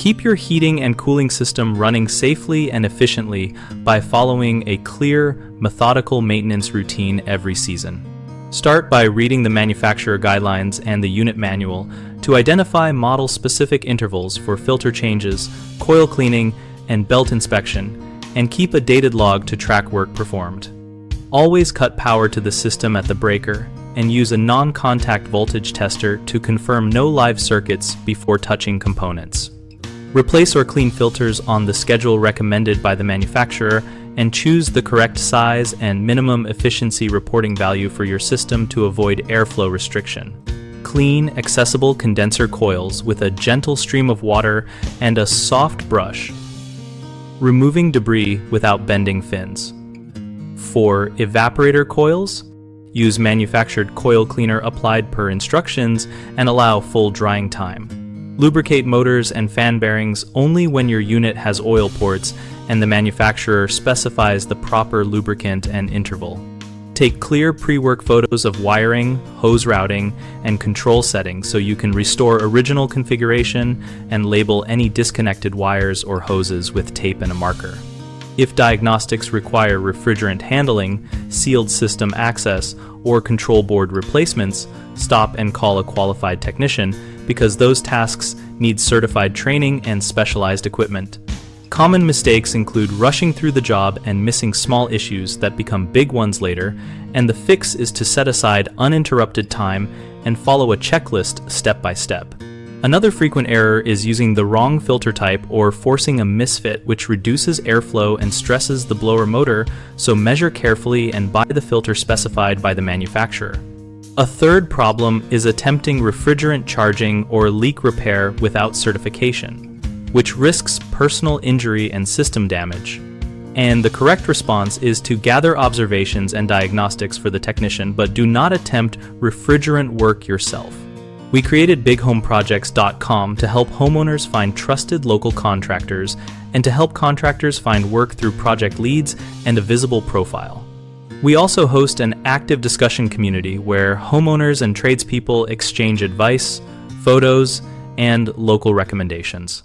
Keep your heating and cooling system running safely and efficiently by following a clear, methodical maintenance routine every season. Start by reading the manufacturer guidelines and the unit manual to identify model-specific intervals for filter changes, coil cleaning, and belt inspection, and keep a dated log to track work performed. Always cut power to the system at the breaker and use a non-contact voltage tester to confirm no live circuits before touching components. Replace or clean filters on the schedule recommended by the manufacturer and choose the correct size and minimum efficiency reporting value for your system to avoid airflow restriction. Clean, accessible condenser coils with a gentle stream of water and a soft brush, removing debris without bending fins. For evaporator coils, use manufactured coil cleaner applied per instructions and allow full drying time. Lubricate motors and fan bearings only when your unit has oil ports and the manufacturer specifies the proper lubricant and interval. Take clear pre-work photos of wiring, hose routing, and control settings so you can restore original configuration and label any disconnected wires or hoses with tape and a marker. If diagnostics require refrigerant handling, sealed system access, or control board replacements, stop and call a qualified technician because those tasks need certified training and specialized equipment. Common mistakes include rushing through the job and missing small issues that become big ones later, and the fix is to set aside uninterrupted time and follow a checklist step by step. Another frequent error is using the wrong filter type or forcing a misfit, which reduces airflow and stresses the blower motor, so measure carefully and buy the filter specified by the manufacturer. A third problem is attempting refrigerant charging or leak repair without certification, which risks personal injury and system damage. And the correct response is to gather observations and diagnostics for the technician, but do not attempt refrigerant work yourself. We created BigHomeProjects.com to help homeowners find trusted local contractors and to help contractors find work through project leads and a visible profile. We also host an active discussion community where homeowners and tradespeople exchange advice, photos, and local recommendations.